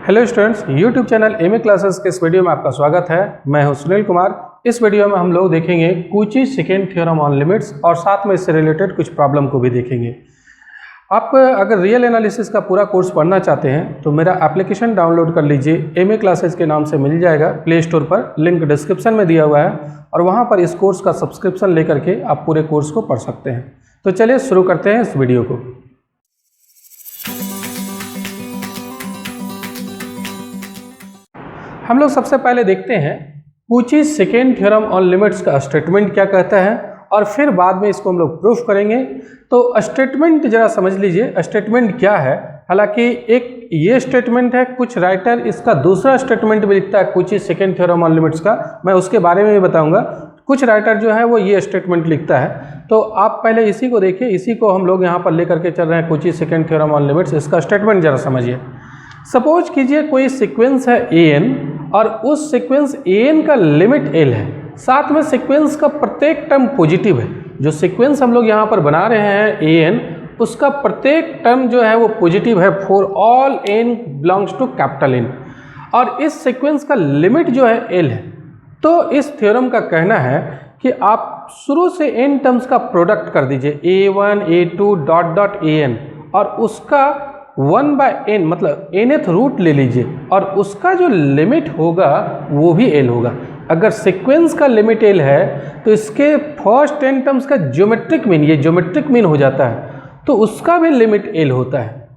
Hello students, YouTube channel MA classes के इस video में आपका स्वागत है। मैं हूं सुनील कुमार। इस वीडियो में हम लोग देखेंगे कूची सेकेंड थ्योरम ऑन लिमिट्स और साथ में इससे रिलेटेड कुछ प्रॉब्लम को भी देखेंगे। आप अगर रियल एनालिसिस का पूरा कोर्स पढ़ना चाहते हैं तो मेरा एप्लीकेशन डाउनलोड कर लीजिए। एमए क्लासेस के नाम से मिल जाएगा प्ले स्टोर पर, लिंक डिस्क्रिप्शन में दिया हुआ है और वहाँ पर इस कोर्स का सब्सक्रिप्शन लेकर के आप पूरे कोर्स को पढ़ सकते हैं। तो चलिए शुरू करते हैं इस वीडियो को। हम लोग सबसे पहले देखते हैं कूची सेकेंड थ्योरम ऑन लिमिट्स का स्टेटमेंट क्या कहता है और फिर बाद में इसको हम लोग प्रूफ करेंगे। तो स्टेटमेंट जरा समझ लीजिए, स्टेटमेंट क्या है। हालांकि एक ये स्टेटमेंट है, कुछ राइटर इसका दूसरा स्टेटमेंट भी लिखता है कूची सेकेंड थ्योरम ऑन लिमिट्स का, मैं उसके बारे में भी बताऊंगा। कुछ राइटर जो है वो ये स्टेटमेंट लिखता है। तो आप पहले इसी को देखिए, इसी को हम लोग यहाँ पर लेकर के चल रहे हैं कूची सेकेंड थ्योरम ऑन लिमिट्स। इसका स्टेटमेंट जरा समझिए। सपोज कीजिए कोई सीक्वेंस है an और उस सीक्वेंस an का लिमिट l है, साथ में सीक्वेंस का प्रत्येक टर्म पॉजिटिव है। जो सीक्वेंस हम लोग यहाँ पर बना रहे हैं an, उसका प्रत्येक टर्म जो है वो पॉजिटिव है for all n belongs to capital N, और इस सीक्वेंस का लिमिट जो है l है। तो इस थ्योरम का कहना है कि आप शुरू से n टर्म्स का प्रोडक्ट कर दीजिए, a1 a2 dot dot an, और उसका 1/n मतलब nth रूट ले लीजिए और उसका जो लिमिट होगा वो भी l होगा। अगर सीक्वेंस का लिमिट l है तो इसके फर्स्ट n टर्म्स का ज्योमेट्रिक मीन, ये ज्योमेट्रिक मीन हो जाता है, तो उसका भी लिमिट l होता है।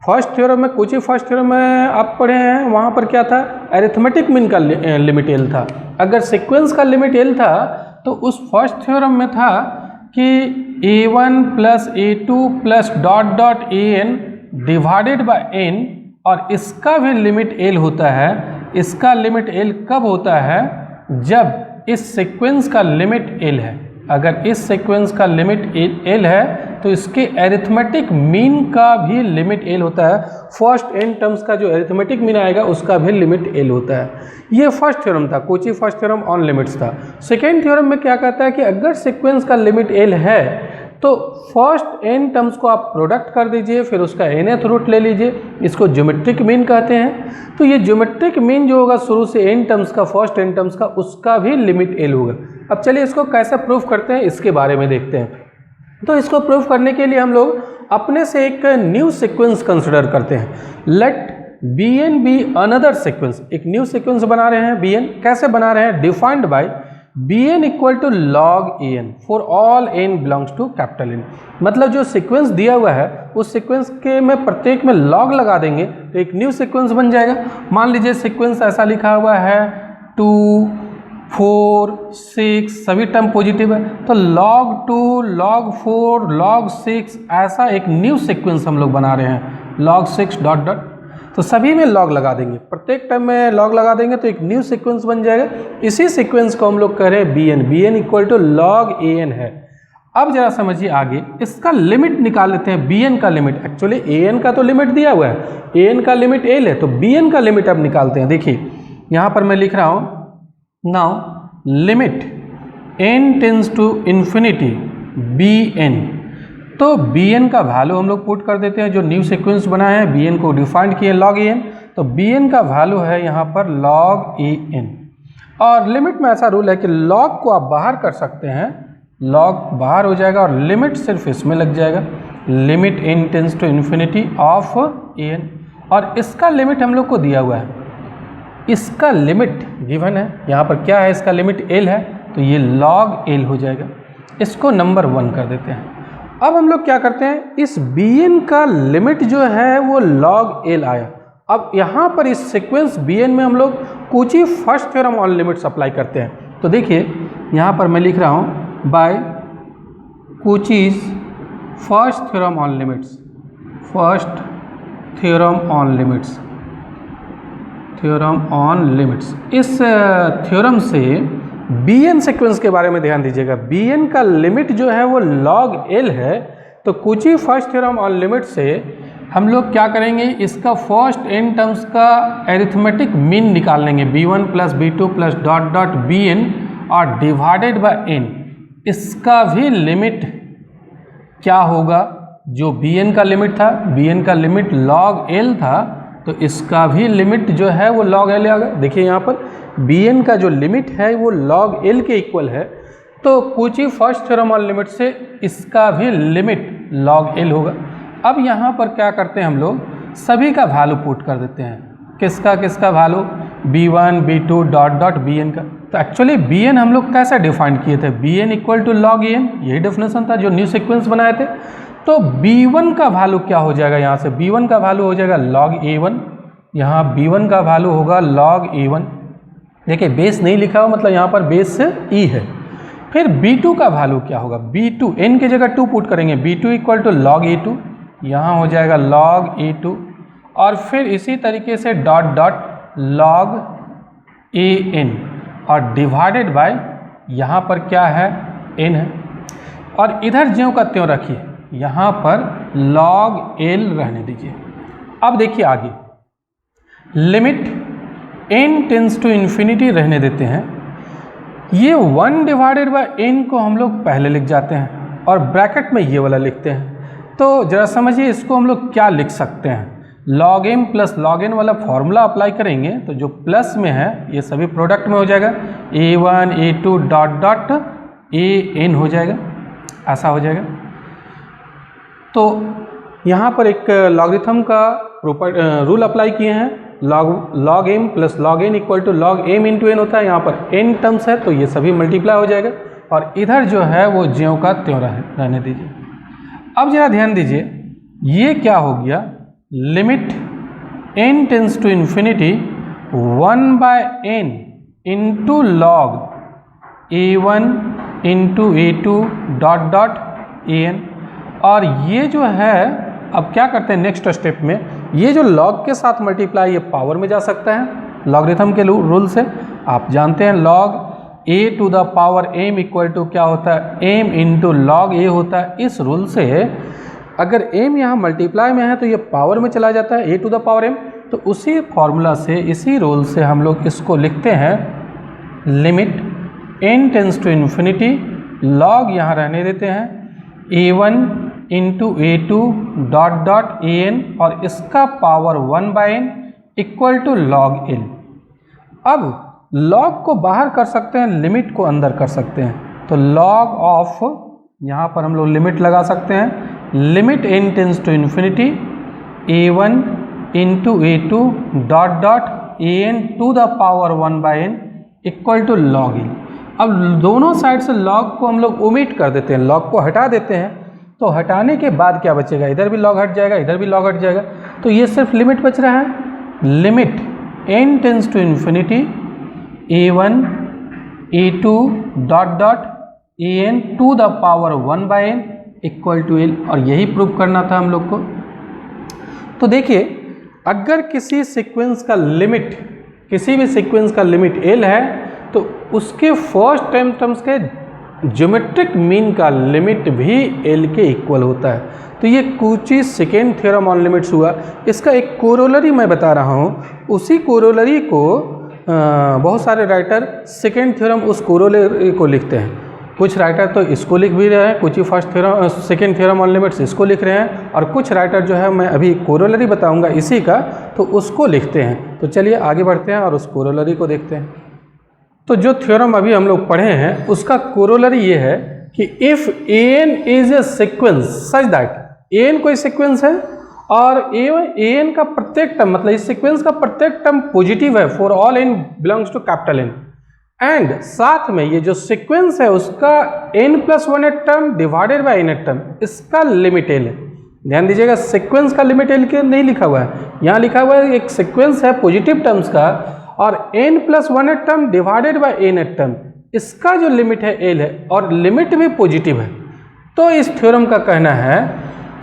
फर्स्ट थ्योरम में, कूची फर्स्ट थ्योरम में आप पढ़े हैं, वहाँ पर क्या था, अरिथमेटिक मीन का लिमिट l था। अगर सीक्वेंस का लिमिट l था तो उस फर्स्ट थ्योरम में था कि a1 plus a2 plus dot dot an divided by n, और इसका भी लिमिट l होता है। इसका लिमिट l कब होता है, जब इस सीक्वेंस का लिमिट l है। अगर इस सीक्वेंस का लिमिट l है तो इसके अरिथमेटिक मीन का भी लिमिट l होता है। फर्स्ट n टर्म्स का जो अरिथमेटिक मीन आएगा उसका भी लिमिट l होता है। ये फर्स्ट थ्योरम था, कूची फर्स्ट थ्योरम ऑन लिमिट्स था। सेकेंड थ्योरम में क्या कहता है कि अगर सीक्वेंस का लिमिट l है तो फर्स्ट n टर्म्स को आप प्रोडक्ट कर दीजिए, फिर उसका nth रूट ले लीजिए, इसको ज्योमेट्रिक मीन कहते हैं। तो ये ज्योमेट्रिक मीन जो होगा शुरू से n टर्म्स का, फर्स्ट n टर्म्स का, उसका भी लिमिट l होगा। अब चलिए इसको कैसे प्रूफ करते हैं इसके बारे में देखते हैं। तो इसको प्रूफ करने के लिए हम लोग अपने से एक न्यू सीक्वेंस कंसिडर करते हैं। Let bn be another sequence, एक न्यू सीक्वेंस बना रहे हैं bn। कैसे बना रहे हैं, defined by bn equal to log an for all n belongs to capital N। मतलब जो सीक्वेंस दिया हुआ है उस सीक्वेंस के में प्रत्येक में लॉग लगा देंगे तो एक न्यू सीक्वेंस बन जाएगा। मान लीजिए सीक्वेंस ऐसा लिखा हुआ है 2 4 6, सभी टर्म पॉजिटिव है, तो log 2 log 4 log 6 ऐसा एक न्यू सीक्वेंस हम लोग बना रहे हैं, log 6 डॉट डॉट। तो सभी में लॉग लगा देंगे, प्रत्येक टर्म में लॉग लगा देंगे तो एक न्यू सीक्वेंस बन जाएगा। इसी सीक्वेंस को हम लोग कह रहे हैं bn, bn equal to log an है। अब जरा समझिए आगे, इसका लिमिट निकाल लेते हैं। bn का लिमिट, एक्चुअली an का तो लिमिट दिया हुआ है, an का लिमिट l है, तो bn का लिमिट अब निकालते हैं। देखिए यहाँ पर मैं लिख रहा हूँ, now limit n tends to infinity bn। तो bn का वैल्यू हम लोग पुट कर देते हैं, जो न्यू सीक्वेंस बनाए हैं bn को डिफाइंड किए log an, तो bn का वैल्यू है यहाँ पर log an। और लिमिट में ऐसा रूल है कि log को आप बाहर कर सकते हैं, log बाहर हो जाएगा और लिमिट सिर्फ इसमें लग जाएगा, limit n tends to infinity of an। और इसका लिमिट हम लोग को दिया हुआ है, इसका लिमिट गिवन है, यहाँ पर क्या है, इसका लिमिट l है, तो ये log l हो जाएगा। इसको नंबर 1 कर देते हैं। अब हम लोग क्या करते हैं, इस bn का लिमिट जो है वो log l आया। अब यहाँ पर इस सीक्वेंस bn में हम लोग Cauchy first theorem on limits apply करते हैं। तो देखिए यहाँ पर मैं लिख रहा हूँ by Cauchy's first theorem on limits, first theorem on limits, theorem on limits. इस थ्योरम से bn सीक्वेंस के बारे में ध्यान दीजिएगा। bn का लिमिट जो है वो log l है, तो कूची फर्स्ट थ्योरम ऑन लिमिट से हम लोग क्या करेंगे, इसका फर्स्ट n टर्म्स का अरिथमेटिक मीन निकाल लेंगे, b1 plus b2 plus dot dot bn और डिवाइडेड बाय n। इसका भी लिमिट क्या होगा, जो bn का लिमिट था, bn का लिमिट log l था, तो इसका भी लिमिट जो है वो log L आ गया। देखिए यहाँ पर Bn का जो लिमिट है वो log L के इक्वल है, तो कूची फर्स्ट थ्योरम ऑन लिमिट से इसका भी लिमिट log L होगा। अब यहाँ पर क्या करते हैं हम लोग, सभी का वैल्यू पुट कर देते हैं। किसका किसका value, B1 B2 dot dot Bn का। तो एक्चुअली Bn हम लोग कैसे डिफाइन किए थे, Bn equal to log An, यही डेफिनेशन था जो न्यू सीक्वेंस बनाए थे। तो B1 का वैल्यू क्या हो जाएगा, यहाँ से B1 का वैल्यू हो जाएगा log A1, यहाँ B1 का वैल्यू होगा log A1। देखिए बेस नहीं लिखा हुआ, मतलब यहाँ पर बेस से E है। फिर B2 का वैल्यू क्या होगा, B2 n की जगह 2 पुट करेंगे, B2 equal to log A2, यहाँ हो जाएगा log A2, और फिर इसी तरीके से डॉट डॉट log An और डिवाइडेड बाय यहाँ पर क्या है n है, और इधर ज्यों का त्यों रखिए, यहाँ पर log L रहने दीजिए। अब देखिए आगे limit n tends to infinity रहने देते हैं। ये 1 डिवाइडेड बाय n को हम लोग पहले लिख जाते हैं और ब्रैकेट में ये वाला लिखते हैं। तो जरा समझिए इसको हम लोग क्या लिख सकते हैं, log m plus log n वाला फॉर्मूला अप्लाई करेंगे तो जो प्लस में है ये सभी प्रोडक्ट में हो जाएगा, A1 A2 dot dot An हो जाएगा, ऐसा हो जाएगा। तो यहाँ पर एक लॉगरिथम का रूल अप्लाई किए हैं, log m plus log n equal to log m into n होता है। यहाँ पर n टर्म्स है तो ये सभी मल्टीप्लाई हो जाएगा, और इधर जो है वो ज्यों का त्यों रहने दीजिए। अब जरा ध्यान दीजिए, ये क्या हो गया, limit n tends to infinity 1 by n into log A1 into A2 dot dot An। और ये जो है अब क्या करते हैं नेक्स्ट स्टेप में, ये जो log के साथ मल्टीप्लाई ये पावर में जा सकता है लॉगरिथम के रूल से। आप जानते हैं log a to the power m equal to क्या होता है, m इंटू log a होता है। इस रूल से अगर m यहाँ मल्टीप्लाई में है तो ये पावर में चला जाता है a to the power m। तो उसी फॉर्मूला से, इसी रूल से हम लोग इसको लिखते हैं limit n tends to infinity, log यहाँ रहने देते हैं A1 into A2 dot dot An और इसका power 1 by n equal to log L। अब log को बाहर कर सकते हैं, लिमिट को अंदर कर सकते हैं। तो log ऑफ, यहाँ पर हम लोग लिमिट लगा सकते हैं, limit n tends to infinity A1 into A2 dot dot An to the power 1 by n equal to log L। अब दोनों साइड से log को हम लोग ओमिट कर देते हैं, log को हटा देते हैं। तो हटाने के बाद क्या बचेगा, इधर भी log हट जाएगा, इधर भी log हट जाएगा। तो ये सिर्फ लिमिट बच रहा है, limit n tends to infinity A1 A2 dot dot An to the power 1 by n equal to L। और यही प्रूव करना था हम लोग को। तो देखिए अगर किसी सीक्वेंस का लिमिट, किसी भी सीक्वेंस का लिमिट L है तो उसके फर्स्ट टाइम टर्म्स के ज्योमेट्रिक मीन का लिमिट भी L के इक्वल होता है। तो ये Cauchy second theorem on limits हुआ। इसका एक कोरोलरी मैं बता रहा हूँ, उसी कोरोलरी को बहुत सारे राइटर सेकेंड थ्योरम उस कोरोलरी को लिखते हैं। कुछ राइटर तो इसको लिख भी रहे हैं, Cauchy first theorem second theorem on limits इसको लिख रहे हैं, और कुछ राइटर जो है मैं अभी कोरोलरी बताऊंगा इसी का, तो उसको लिखते हैं। तो चलिए आगे बढ़ते हैं और उस कोरोलरी को देखते हैं। तो जो थ्योरम अभी हम लोग पढ़े हैं उसका कोरोलरी ये है कि if An is a sequence such that, An कोई सीक्वेंस है और An का प्रत्येक टर्म, मतलब इस सीक्वेंस का प्रत्येक टर्म पॉजिटिव है for all n belongs to capital N, and साथ में ये जो सीक्वेंस है उसका n+1 term divided by n term, इसका लिमिट L है। ध्यान दीजिएगा सीक्वेंस का लिमिट L के नहीं लिखा हुआ है, यहाँ लिखा हुआ है एक सीक्वेंस है पॉजिटिव टर्म्स का और n+1 term divided by n term, इसका जो लिमिट है L है और लिमिट भी पॉजिटिव है। तो इस थ्योरम का कहना है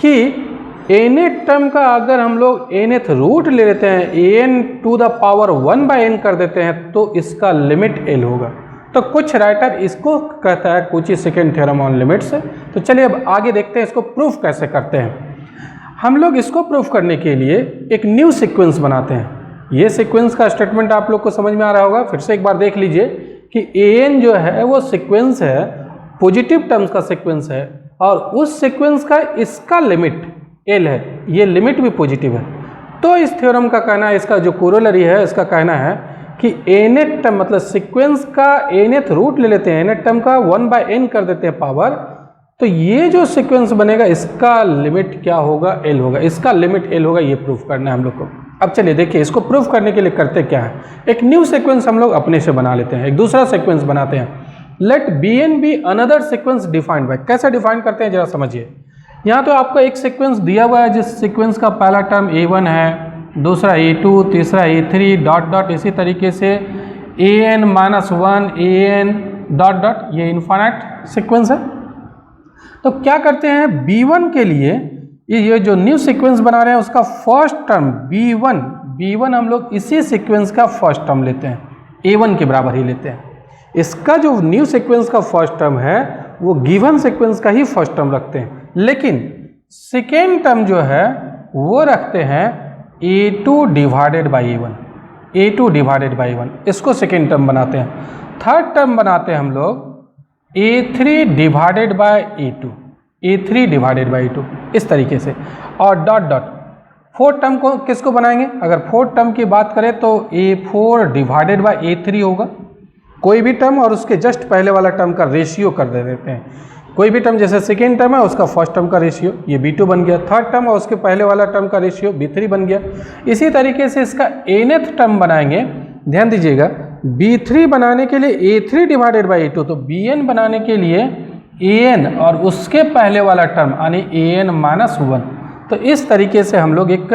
कि n टर्म का अगर हम लोग nth रूट ले लेते हैं, an to the power 1 by n कर देते हैं, तो इसका लिमिट L होगा। तो कुछ राइटर इसको कहता है कूची सेकेंड थ्योरम ऑन लिमिट्स। तो चलिए अब आगे देखते हैं इसको प्रूफ कैसे करते हैं। हम लोग इसको प्रूफ करने के लिए एक न्यू सीक्वेंस बनाते हैं। ये सीक्वेंस का स्टेटमेंट आप लोग को समझ में आ रहा होगा, फिर से एक बार देख लीजिए कि An जो है वो सीक्वेंस है, पॉजिटिव टर्म्स का सीक्वेंस है, और उस सीक्वेंस का इसका लिमिट L है, ये लिमिट भी पॉजिटिव है। तो इस थ्योरम का कहना है, इसका जो कोरोलरी है इसका कहना है कि nth टर्म मतलब सीक्वेंस का nth रूट ले लेते हैं, nth टर्म का 1/n कर देते हैं पावर, तो ये जो सीक्वेंस बनेगा इसका लिमिट क्या होगा, l होगा, इसका लिमिट l होगा, ये प्रूफ करना है हम लोग को। अब चलिए देखिए, इसको प्रूफ करने के लिए करते क्या है, एक न्यू सीक्वेंस हम लोग अपने से बना लेते हैं, एक दूसरा सीक्वेंस बनाते हैं। Let bn be another sequence defined by, कैसे डिफाइन करते हैं जरा समझिए। यहाँ तो आपको एक सीक्वेंस दिया हुआ है, जिस सीक्वेंस का पहला टर्म a1 है, दूसरा a2, तीसरा a3 डॉट डॉट, इसी तरीके से an minus 1 an dot dot, ये इन्फाइनाइट सीक्वेंस है। तो क्या करते हैं, b1 के लिए ये जो न्यू सीक्वेंस बना रहे हैं उसका फर्स्ट टर्म b1 हम लोग इसी सीक्वेंस का फर्स्ट टर्म लेते हैं, a1 के बराबर ही लेते हैं। इसका जो न्यू सीक्वेंस का फर्स्ट टर्म है वो गिवन सीक्वेंस का ही फर्स्ट टर्म रखते हैं, लेकिन सेकेंड टर्म जो है वो रखते हैं a2 divided by a1, a2 divided by 1, इसको सेकेंड टर्म बनाते हैं। थर्ड टर्म बनाते हैं हम लोग a3 divided by a2, a3 divided by 2, इस तरीके से, और डॉट डॉट। फोर्थ टर्म को किसको बनाएंगे, अगर फोर्थ टर्म की बात करें तो a4 डिवाइडेड बाय a3 होगा, कोई भी टर्म और उसके जस्ट पहले वाला टर्म का रेशियो कर देते हैं, कोई भी टर्म जैसे सेकेंड टर्म है उसका फर्स्ट टर्म का रेशियो ये b2 बन गया, थर्ड टर्म और उसके पहले वाला टर्म का रेशियो b3 बन गया। इसी तरीके से इसका nth टर्म बनाएंगे, ध्यान दीजिएगा, b3 बनाने के लिए a3 डिवाइडेड बाई a2, तो bn बनाने के लिए an और उसके पहले वाला टर्म यानी an माइनस 1, तो इस तरीके से हम लोग एक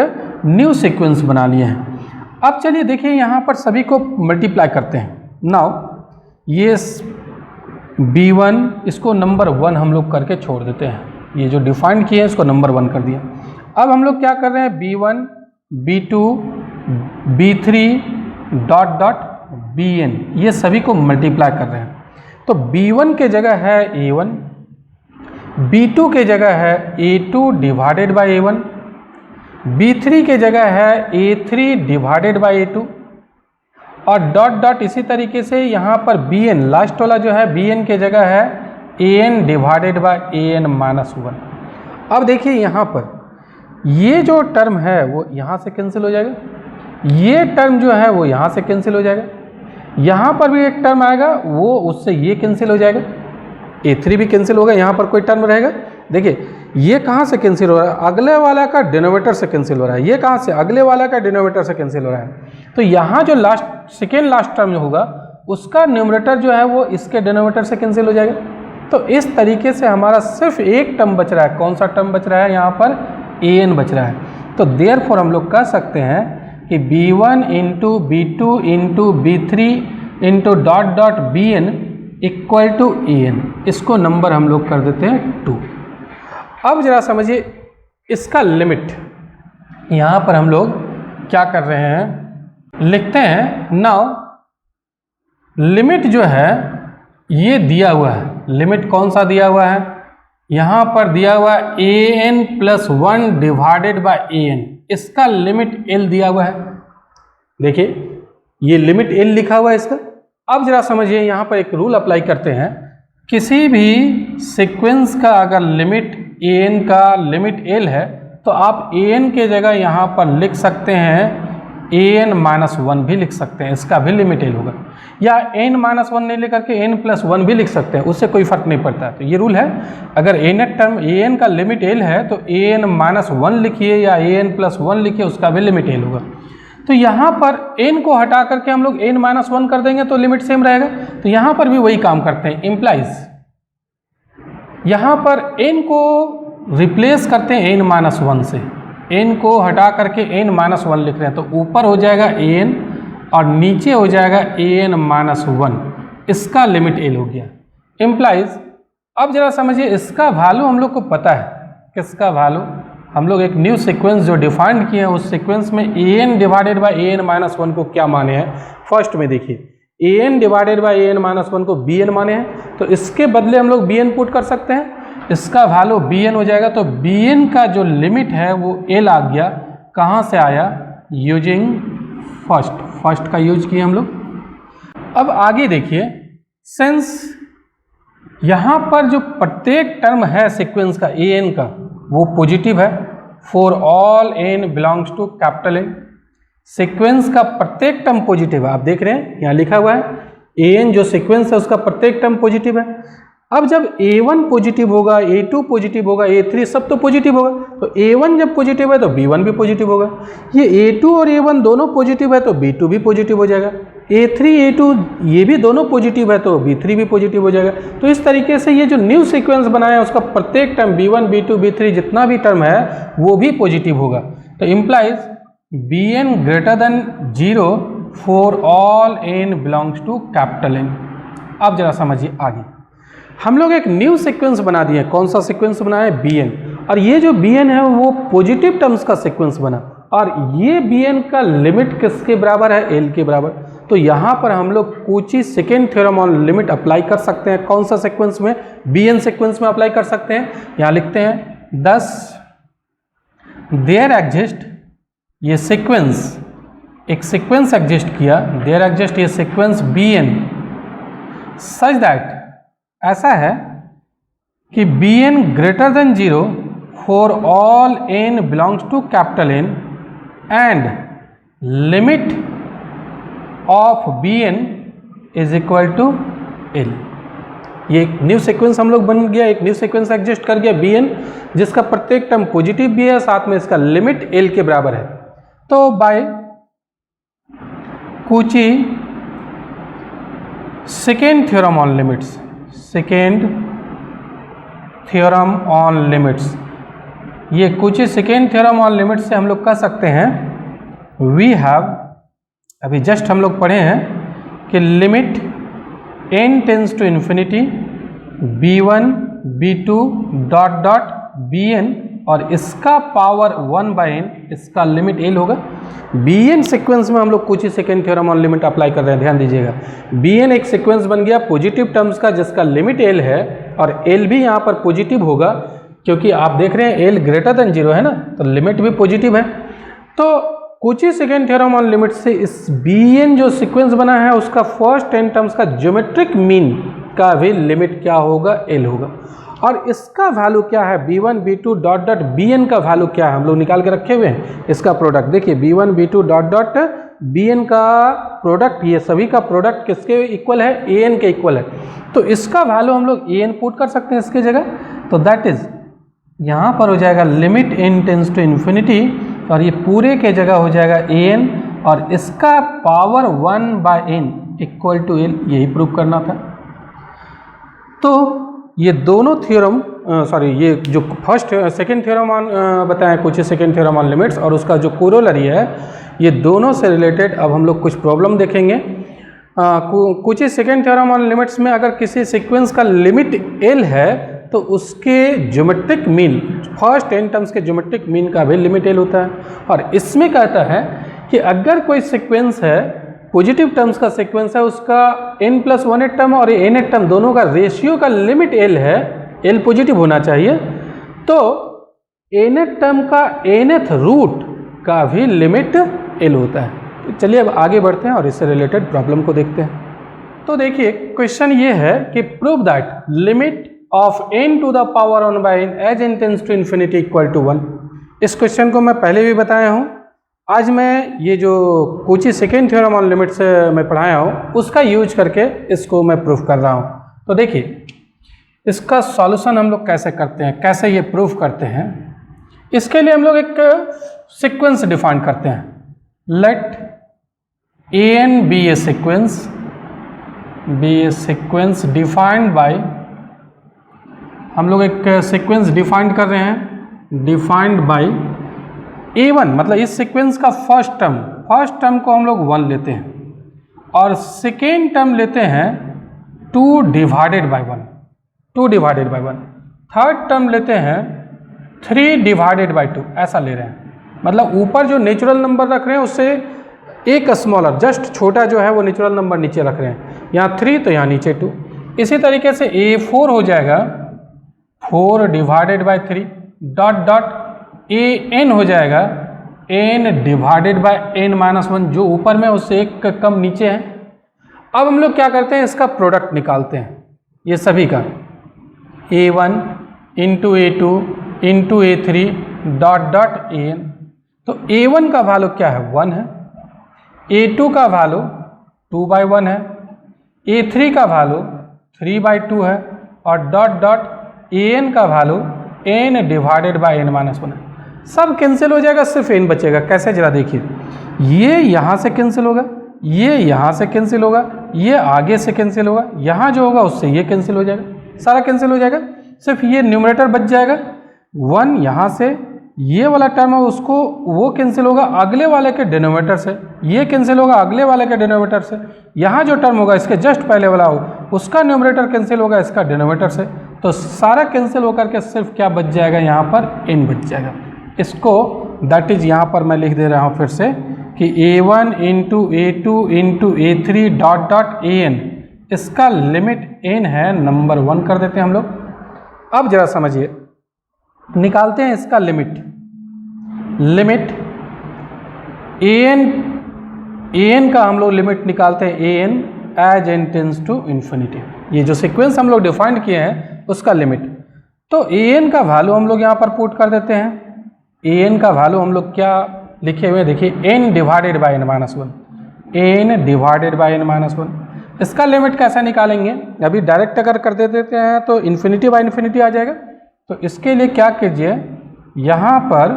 न्यू सीक्वेंस बना लिए हैं। अब चलिए देखिए यहाँ पर सभी को मल्टीप्लाई करते हैं। नाउ ये b1 इसको नंबर 1 हम लोग करके छोड़ देते हैं, ये जो डिफाइंड किए हैं इसको नंबर 1 कर दिया। अब हम लोग क्या कर रहे हैं, b1 b2 b3 dot dot bn, ये सभी को मल्टीप्लाई कर रहे हैं। तो b1 के जगह है a1, b2 के जगह है a2 divided by a1, b3 के जगह है a3 डिवाइडेड बाई a2, और डॉट डॉट इसी तरीके से यहाँ पर bn लास्ट वाला जो है bn के जगह है an divided by an minus 1। अब देखिए यहाँ पर ये जो टर्म है वो यहाँ से कैंसिल हो जाएगा, ये टर्म जो है वो यहाँ से कैंसिल हो जाएगा, यहाँ पर भी एक टर्म आएगा वो उससे ये कैंसिल हो जाएगा, a3 भी कैंसिल होगा, यहाँ पर कोई टर्म रहेगा। देखिए ये कहाँ से कैंसिल हो रहा है, अगले वाला का डिनोमिनेटर से कैंसिल हो रहा है, ये कहाँ से, अगले वाला का डिनोमिनेटर से कैंसिल हो रहा है। तो यहाँ जो सेकेंड लास्ट टर्म जो होगा उसका न्यूमरेटर जो है वो इसके डिनोमिनेटर से कैंसिल हो जाएगा। तो इस तरीके से हमारा सिर्फ एक टर्म बच रहा है, कौन सा टर्म बच रहा है, यहाँ पर an बच रहा है। तो देयरफॉर हम लोग कह सकते हैं कि b1 into b2 into b3 into dot dot bn equal to an, इसको नंबर हम लोग कर देते हैं 2। अब जरा समझिए इसका लिमिट, यहाँ पर हम लोग क्या कर रहे हैं, लिखते हैं। नाउ लिमिट जो है ये दिया हुआ है, लिमिट कौन सा दिया हुआ है, यहाँ पर दिया हुआ है an plus 1 divided by an, इसका लिमिट l दिया हुआ है। देखिए ये लिमिट l लिखा हुआ है इसका। अब जरा समझिए यहाँ पर एक रूल अप्लाई करते हैं, किसी भी सीक्वेंस का अगर लिमिट an का लिमिट l है तो आप an के जगह यहाँ पर लिख सकते हैं an माइनस 1 भी लिख सकते हैं, इसका भी लिमिट l होगा, या n माइनस 1 नहीं लेकर के n प्लस 1 भी लिख सकते हैं, उससे कोई फर्क नहीं पड़ता है। तो ये रूल है, अगर nth टर्म an का लिमिट l है तो an माइनस 1 लिखिए या an प्लस 1 लिखिए, उसका भी लिमिट l होगा। तो यहाँ पर n को हटा करके हम लोग n माइनस 1 कर देंगे तो लिमिट सेम रहेगा। तो यहाँ पर भी वही काम करते हैं, इम्प्लाइज यहाँ पर n को रिप्लेस करते हैं n माइनस 1 से, n को हटा करके n माइनस 1 लिख रहे हैं, तो ऊपर हो जाएगा an और नीचे हो जाएगा an माइनस 1, इसका लिमिट l हो गया, इम्प्लाइज। अब जरा समझिए इसका वैल्यू हम लोग को पता है, किसका वैल्यू, हम लोग एक न्यू सीक्वेंस जो डिफाइंड किए हैं उस सीक्वेंस में an divided by an minus 1 को क्या माने हैं। फर्स्ट में देखिए an divided by an minus 1 को bn माने हैं, तो इसके बदले हम लोग bn पुट कर सकते हैं, इसका वैल्यू bn हो जाएगा। तो bn का जो लिमिट है वो l आ गया, कहाँ से आया, यूजिंग फर्स्ट का यूज किए हम लोग। अब आगे देखिए, सिंस यहाँ पर जो प्रत्येक टर्म है सीक्वेंस का an का वो पॉजिटिव है, for all n belongs to capital N। Sequence का प्रत्येक टर्म पॉजिटिव है, आप देख रहे हैं यहाँ लिखा हुआ है an जो सीक्वेंस है उसका प्रत्येक टर्म पॉजिटिव है। अब जब a1 पॉजिटिव होगा, a2 पॉजिटिव होगा, a3 सब तो पॉजिटिव होगा, तो a1 जब पॉजिटिव है तो b1 भी पॉजिटिव होगा। ये a2 और a1 दोनों पॉजिटिव है तो b2 भी पॉजिटिव हो जाएगा, a3 a2 ये भी दोनों पॉजिटिव है तो b3 भी पॉजिटिव हो जाएगा। तो इस तरीके से ये जो न्यू सीक्वेंस बनाया है उसका प्रत्येक टर्म b1 b2 b3 जितना भी टर्म है वो भी पॉजिटिव होगा। तो implies bn greater than 0 for all n belongs to capital N। अब जरा समझिए आगे, हम लोग एक न्यू सीक्वेंस बना दिए। कौन सा सीक्वेंस बनाया है? bn। और ये जो bn है वो पॉजिटिव टर्म्स का सीक्वेंस बना, और ये bn का लिमिट किसके बराबर है? l के बराबर। तो यहाँ पर हम लोग Cauchy second theorem on limit apply कर सकते हैं। कौन सा सीक्वेंस में? bn सीक्वेंस में अप्लाई कर सकते हैं। यहाँ लिखते हैं 10 देयर एग्जिस्ट, ये सीक्वेंस एक सीक्वेंस एग्जिस्ट किया, देयर एग्जिस्ट ये सीक्वेंस bn सच दैट, ऐसा है कि bn greater than 0 for all n belongs to capital N and limit of bn is equal to l। ये एक न्यू सीक्वेंस हम लोग बन गया, एक न्यू सीक्वेंस एग्जिस्ट कर गया bn जिसका प्रत्येक टर्म पॉजिटिव भी है, साथ में इसका लिमिट l के बराबर है। तो by Cauchy second theorem on limits, second theorem on limits, ये Cauchy second theorem on limits से हम लोग कह सकते हैं वी हैव, अभी जस्ट हम लोग पढ़े हैं कि limit n tends to infinity b1 b2 dot dot bn और इसका पावर 1/n, इसका लिमिट l होगा। bn सीक्वेंस में हम लोग कुछ ही second theorem on limit apply कर रहे हैं, ध्यान दीजिएगा। bn एक सीक्वेंस बन गया पॉजिटिव टर्म्स का जिसका लिमिट l है, और l भी यहाँ पर पॉजिटिव होगा क्योंकि आप देख रहे हैं l ग्रेटर देन 0 है ना, तो लिमिट भी पॉजिटिव है। तो कुछ ही सेकेंड थ्योरम ऑन लिमिट से इस bn जो सीक्वेंस बना है उसका फर्स्ट n टर्म्स का ज्योमेट्रिक मीन का भी लिमिट क्या होगा? l होगा। और इसका वैल्यू क्या है? b1 b2 dot dot bn का वैल्यू क्या है? हम लोग निकाल के रखे हुए हैं इसका प्रोडक्ट। देखिए b1 b2 dot dot bn का प्रोडक्ट, ये सभी का प्रोडक्ट किसके इक्वल है? an के इक्वल है। तो इसका वैल्यू हम लोग an पुट कर सकते हैं इसके जगह। तो दैट इज यहाँ पर हो जाएगा limit n tends to infinity, और ये पूरे के जगह हो जाएगा an, और इसका power 1/n equal to l, यही प्रूव करना था। तो ये दोनों थ्योरम ये जो फर्स्ट सेकेंड थ्योरम ऑन बताएं कुछ सेकेंड थ्योरम ऑन लिमिट्स और उसका जो कोरोलरी है, ये दोनों से रिलेटेड अब हम लोग कुछ प्रॉब्लम देखेंगे। कुछ सेकेंड थ्योरम ऑन लिमिट्स में अगर किसी सीक्वेंस का लिमिट l है तो उसके geometric mean, first n terms के ज्योमेट्रिक मीन का भी लिमिट l होता है। और इसमें कहता है कि अगर कोई सीक्वेंस है, पॉजिटिव टर्म्स का सीक्वेंस है, उसका n+1 टर्म और n टर्म दोनों का रेशियो का लिमिट l है, l पॉजिटिव होना चाहिए, तो n टर्म का nth रूट का भी लिमिट l होता है। तो चलिए अब आगे बढ़ते हैं और इससे रिलेटेड प्रॉब्लम को देखते हैं। तो देखिए क्वेश्चन ये है कि prove that limit of n to the power 1/n as n tends to infinity equal to 1। इस क्वेश्चन को मैं पहले भी बताया हूँ, आज मैं ये जो कुछ ही सेकेंड थ्योरम ऑन लिमिट्स मैं पढ़ाया हूँ उसका यूज करके इसको मैं प्रूफ कर रहा हूँ। तो देखिए इसका सॉल्यूशन हम लोग कैसे करते हैं, कैसे ये प्रूफ करते हैं। इसके लिए हम लोग एक सीक्वेंस डिफाइन करते हैं। Let an be a sequence defined by, हम लोग एक सीक्वेंस डिफाइन कर रहे हैं, डिफाइंड बाय a1, मतलब इस सीक्वेंस का फर्स्ट टर्म को हम लोग 1 लेते हैं और सेकेंड टर्म लेते हैं 2 डिवाइडेड बाय 1, थर्ड टर्म लेते हैं 3 डिवाइडेड बाय 2, ऐसा ले रहे हैं। मतलब ऊपर जो नेचुरल नंबर रख रहे हैं उससे एक स्मॉलर, जस्ट छोटा जो है वो नेचुरल नंबर नीचे रख रहे हैं, यहाँ 3 तो यहाँ नीचे 2। इसी तरीके से a4 हो जाएगा 4 divided by 3 dot dot an हो जाएगा n डिवाइडेड बाय n-1, जो ऊपर में उससे एक कम नीचे है। अब हम लोग क्या करते हैं, इसका प्रोडक्ट निकालते हैं, ये सभी का a1 into a2 into a3 dot dot A N. तो A1 का वैल्यू क्या है 1 है, A2 का वैल्यू 2/1 है, A3 का वैल्यू 3/2 है और डॉट डॉट AN का value n divided by n minus 1 है। सब कैंसिल हो जाएगा, सिर्फ n बचेगा। कैसे जरा देखिए, ये यहाँ से कैंसिल होगा, ये यहाँ से कैंसिल होगा, ये आगे से कैंसिल होगा, यहाँ जो होगा उससे ये कैंसिल हो जाएगा, सारा कैंसिल हो जाएगा। सिर्फ ये न्यूमरेटर बच जाएगा 1, यहाँ से ये वाला टर्म है उसको वो कैंसिल होगा अगले वाले के डिनोमिनेटर से, ये कैंसिल होगा अगले वाले के डिनोमिनेटर से, यहाँ जो टर्म होगा इसके जस्ट पहले वाला हो उसका न्यूमरेटर कैंसिल होगा इसका डिनोमिनेटर से। तो सारा कैंसिल होकर के सिर्फ क्या बच जाएगा, यहाँ पर n बच जाएगा। इसको दैट इज यहाँ पर मैं लिख दे रहा हूँ फिर से कि A1 into A2 into A3 dot dot AN, इसका लिमिट n है, नंबर 1 कर देते हैं हम लोग। अब जरा समझिए, निकालते हैं इसका लिमिट an का हम लोग लिमिट निकालते हैं an as n tends to infinity. ये जो सीक्वेंस हम लोग डिफाइन किए हैं उसका लिमिट। तो an का वैल्यू हम लोग यहाँ पर पुट कर देते हैं। an का वैल्यू हम लोग क्या लिखे हुए हैं देखिए, n divided by n minus 1, n divided by n minus 1। इसका लिमिट कैसे निकालेंगे, अभी डायरेक्ट अगर कर देते हैं तो इन्फिनिटी बाय इन्फिनिटी आ जाएगा। तो इसके लिए क्या कीजिए, यहाँ पर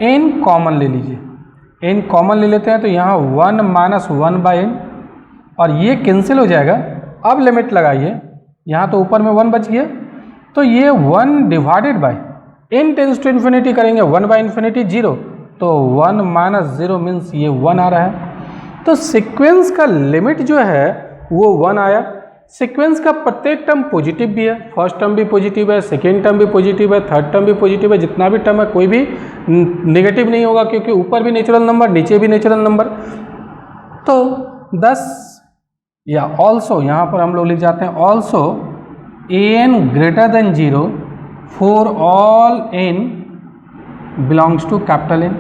n कॉमन ले लीजिए, n कॉमन ले लेते हैं तो यहाँ 1 माइनस 1/n और ये कैंसिल हो जाएगा। अब लिमिट लगाइए, यहाँ तो ऊपर में 1 बच गया, तो ये 1 divided by n tends to infinity करेंगे 1 बाय इन्फिनिटी 0, तो 1 माइनस 0 मीन्स ये 1 आ रहा है। तो सीक्वेंस का लिमिट जो है वो 1 आया। सीक्वेंस का प्रत्येक टर्म पॉजिटिव भी है, फर्स्ट टर्म भी पॉजिटिव है, सेकेंड टर्म भी पॉजिटिव है, थर्ड टर्म भी पॉजिटिव है, जितना भी टर्म है कोई भी नेगेटिव नहीं होगा क्योंकि ऊपर भी नेचुरल नंबर नीचे भी नेचुरल नंबर। तो 10 या ऑल्सो यहाँ पर हम लोग लिख जाते हैं also an greater than 0 for all n belongs to capital N।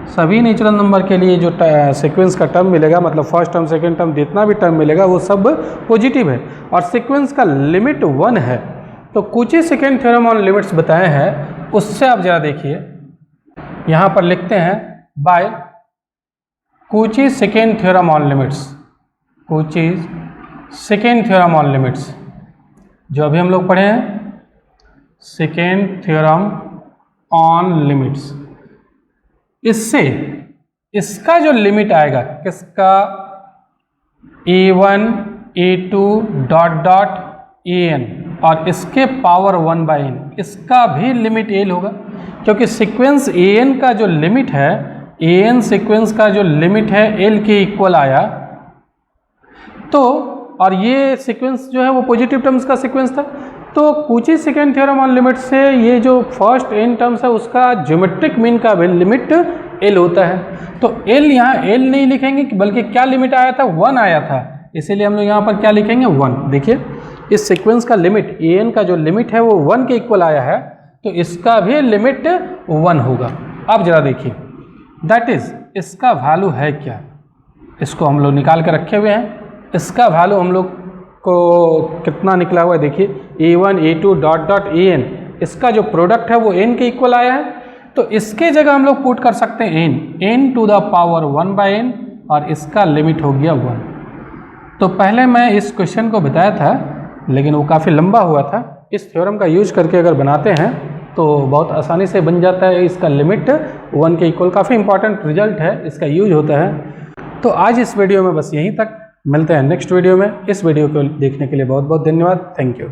सभी नेचुरल नंबर के लिए जो सीक्वेंस का टर्म मिलेगा, मतलब फर्स्ट टर्म सेकेंड टर्म जितना भी टर्म मिलेगा वो सब पॉजिटिव है और सीक्वेंस का लिमिट 1 है। तो कुछ ही सेकेंड थ्योरम ऑन लिमिट्स बताए हैं, उससे आप जरा देखिए, यहाँ पर लिखते हैं बाय कुछ ही सेकेंड थ्योरम ऑन लिमिट्स, कुछ ही सेकेंड थ्योरम ऑन लिमिट्स जो अभी हम लोग पढ़े हैं, सेकेंड थ्योरम ऑन लिमिट्स। इससे इसका जो लिमिट आएगा किसका, A1 A2 dot dot AN और इसके पावर 1/n, इसका भी लिमिट L होगा क्योंकि सीक्वेंस AN का जो लिमिट है, AN सीक्वेंस का जो लिमिट है L के इक्वल आया। तो और ये सीक्वेंस जो है वो पॉजिटिव टर्म्स का सीक्वेंस था। तो कुची सेकेंड थ्योरम ऑन लिमिट से ये जो फर्स्ट n टर्म्स है उसका ज्योमेट्रिक मीन का भी लिमिट L होता है। तो L यहाँ L नहीं लिखेंगे बल्कि क्या लिमिट आया था, 1 आया था, इसीलिए हम लोग यहाँ पर क्या लिखेंगे 1। देखिए इस सीक्वेंस का लिमिट an का जो लिमिट है वो 1 के इक्वल आया है, तो इसका भी लिमिट 1 होगा। अब जरा देखिए दैट इज इसका वैल्यू है क्या, इसको हम लोग निकाल कर रखे हुए हैं। इसका वैल्यू हम लोग को कितना निकला हुआ है देखिए, A1 A2 dot dot AN, इसका जो प्रोडक्ट है वो n के इक्वल आया है। तो इसके जगह हम लोग पुट कर सकते हैं n to the power 1/n और इसका लिमिट हो गया 1। तो पहले मैं इस क्वेश्चन को बताया था लेकिन वो काफ़ी लंबा हुआ था। इस थ्योरम का यूज करके अगर बनाते हैं तो बहुत आसानी से बन जाता है। इसका लिमिट 1 के इक्वल, काफ़ी इंपॉर्टेंट रिजल्ट है, इसका यूज होता है। तो आज इस वीडियो में बस यहीं तक, मिलते हैं नेक्स्ट वीडियो में। इस वीडियो को देखने के लिए बहुत बहुत धन्यवाद। Thank you.